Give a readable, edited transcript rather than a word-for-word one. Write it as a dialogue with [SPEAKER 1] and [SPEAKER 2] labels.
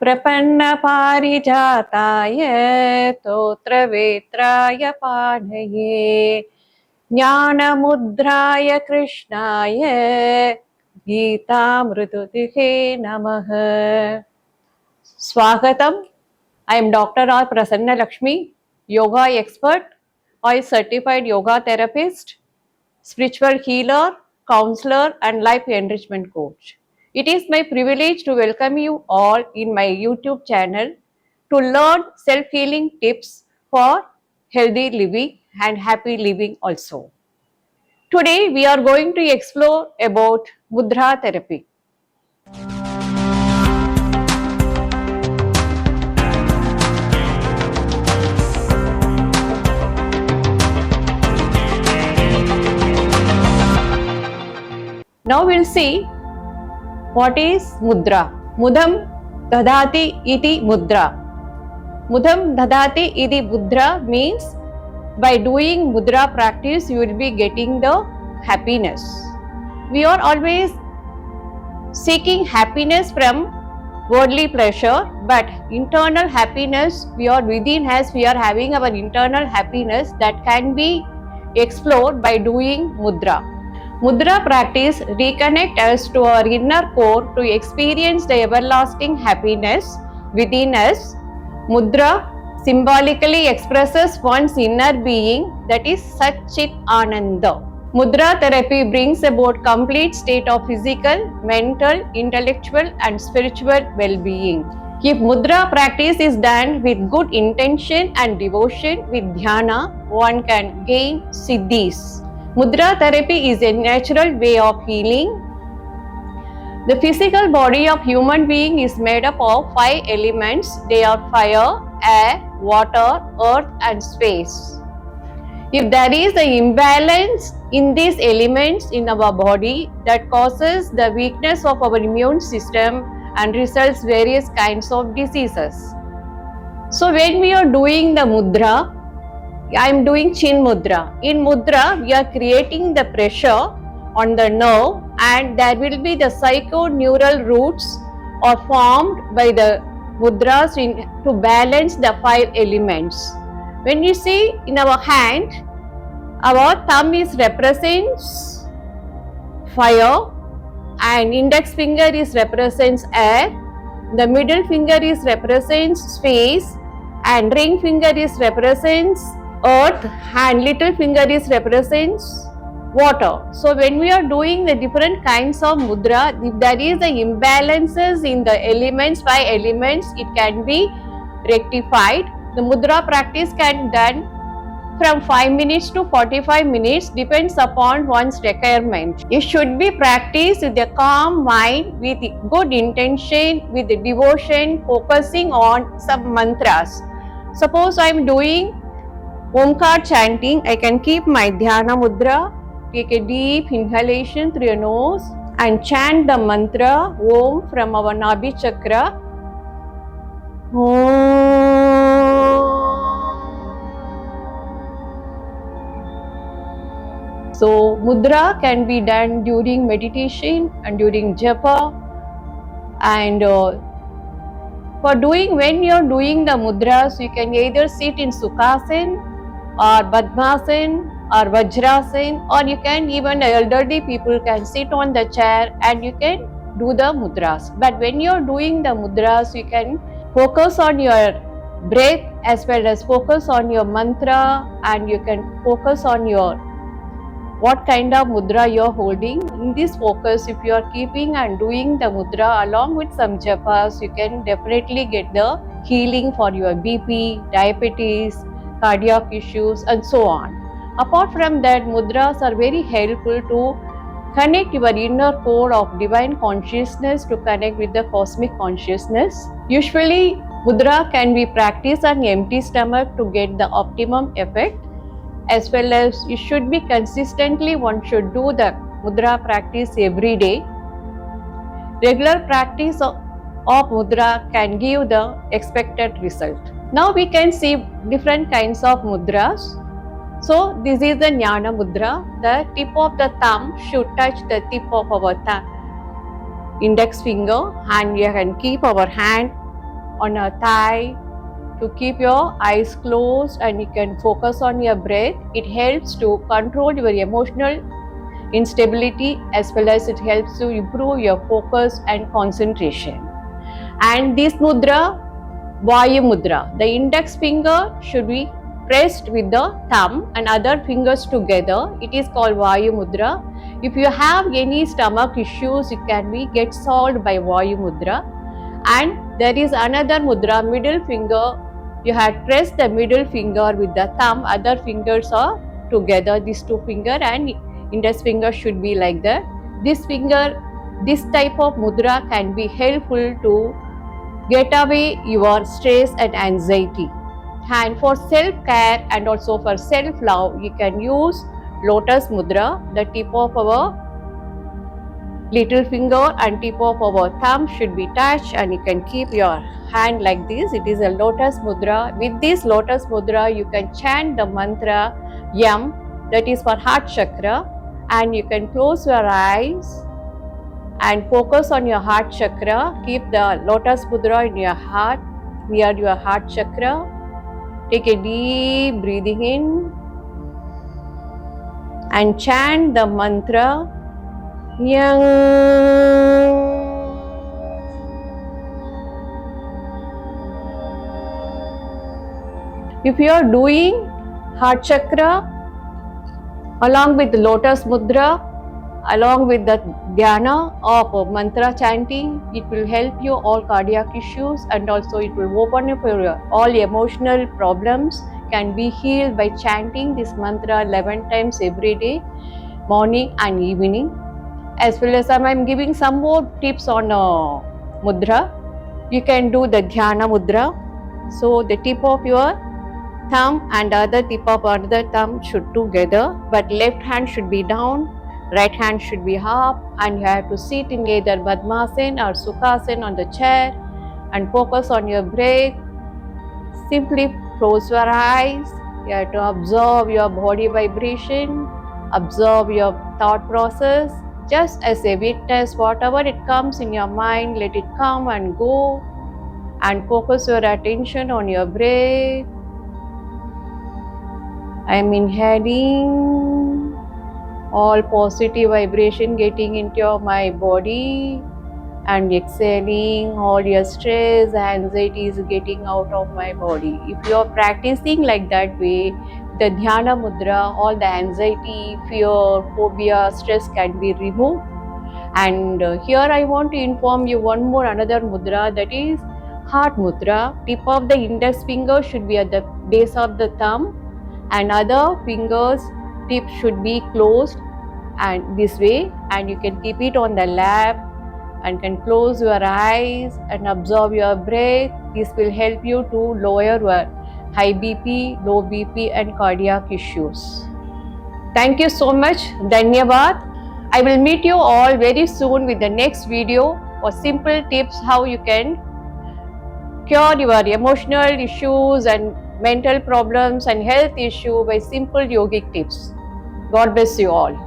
[SPEAKER 1] प्रपन्नपारिजाताय तोत्रवेत्राय पाणये ज्ञानमुद्राय कृष्णाय गीतामृतुतिहे नमः। Swagatam. I am Dr. R. Prasanna Lakshmi, yoga expert, or certified yoga therapist, spiritual healer, counselor, and life enrichment coach. It is my privilege to welcome you all in my YouTube channel to learn self-healing tips for healthy living and happy living also. Today we are going to explore about mudra therapy. Now we'll see what is mudra. Mudam dadati iti mudra. Mudam dadati iti mudra means by doing mudra practice you will be getting the happiness. We are always seeking happiness from worldly pleasure, but internal happiness we are within us, we are having our internal happiness that can be explored by doing mudra. Mudra practice reconnect us to our inner core to experience the everlasting happiness within us. Mudra symbolically expresses one's inner being, that is Satchit Ananda. Mudra therapy brings about complete state of physical, mental, intellectual and spiritual well-being. If mudra practice is done with good intention and devotion with dhyana, one can gain siddhis. Mudra therapy is a natural way of healing. The physical body of human being is made up of 5 elements. They are fire, air, water, earth and space. If there is an imbalance in these elements in our body, that causes the weakness of our immune system and results various kinds of diseases. So when we are doing the mudra, I am doing chin mudra. In mudra, we are creating the pressure on the nerve and there will be the psychoneural roots are formed by the mudras to balance the 5 elements. When you see in our hand, our thumb is represents fire and index finger is represents air, the middle finger is represents space and ring finger is represents earth and little finger is represents water. So when we are doing the different kinds of mudra, if there is the imbalances in the elements by elements, it can be rectified. The mudra practice can be done from 5 minutes to 45 minutes, depends upon one's requirement. It should be practiced with a calm mind, with good intention, with devotion, focusing on some mantras. Suppose I am doing Omkar chanting, I can keep my dhyana mudra, take a deep inhalation through your nose and chant the mantra Om from our Nabhi chakra. Om. So mudra can be done during meditation and during japa, and for doing, when you are doing the mudras, you can either sit in Sukhasana or Padmasana or Vajrasana, or you can, even elderly people can sit on the chair and you can do the mudras. But when you are doing the mudras, you can focus on your breath as well as focus on your mantra, and you can focus on your what kind of mudra you are holding. In this focus, if you are keeping and doing the mudra along with some japas, you can definitely get the healing for your BP, diabetes, cardiac issues and so on. Apart from that, mudras are very helpful to connect your inner core of divine consciousness to connect with the cosmic consciousness. Usually, mudra can be practiced on empty stomach to get the optimum effect. As well as you should be consistently, one should do the mudra practice every day. Regular practice of mudra can give the expected result. Now we can see different kinds of mudras. So this is the Jnana mudra. The tip of the thumb should touch the tip of our index finger, and we can keep our hand on a thigh to keep your eyes closed, and you can focus on your breath. It helps to control your emotional instability, as well as it helps to improve your focus and concentration. And this mudra, Vayu Mudra, the index finger should be pressed with the thumb and other fingers together. It is called Vayu Mudra. If you have any stomach issues, it can be get solved by Vayu Mudra. And there is another mudra, middle finger. You have pressed the middle finger with the thumb, other fingers are together, these two finger and index finger should be like that. This type of mudra can be helpful to get away your stress and anxiety. And for self-care and also for self-love, you can use lotus mudra. The tip of our little finger and tip of our thumb should be touched, and you can keep your hand like this. It is a lotus mudra. With this lotus mudra, you can chant the mantra Yam, that is for heart chakra, and you can close your eyes and focus on your heart chakra. Keep the lotus mudra in your heart, near your heart chakra. Take a deep breathing in and chant the mantra Yang. If you are doing heart chakra along with the lotus mudra, along with the dhyana of mantra chanting, it will help you all cardiac issues, and also it will open up your all emotional problems can be healed by chanting this mantra 11 times every day, morning and evening. As well as I am giving some more tips on mudra. You can do the dhyana mudra. So the tip of your thumb and the other tip of another thumb should together, but left hand should be down, right hand should be up, and you have to sit in either Padmasana or Sukhasana on the chair and focus on your breath. Simply close your eyes. You have to observe your body vibration, observe your thought process. Just as a witness, whatever it comes in your mind, let it come and go, and focus your attention on your breath. I am inhaling all positive vibration getting into my body, and exhaling all your stress, anxiety is getting out of my body. If you are practicing like that way, the dhyana mudra, all the anxiety, fear, phobia, stress can be removed. And here I want to inform you another mudra, that is heart mudra. Tip of the index finger should be at the base of the thumb, and other fingers tip should be closed and this way, and you can keep it on the lap and can close your eyes and observe your breath. This will help you to lower your high BP, low BP and cardiac issues. Thank you so much. Dhanyavad. I will meet you all very soon with the next video for simple tips how you can cure your emotional issues and mental problems and health issue by simple yogic tips. God bless you all.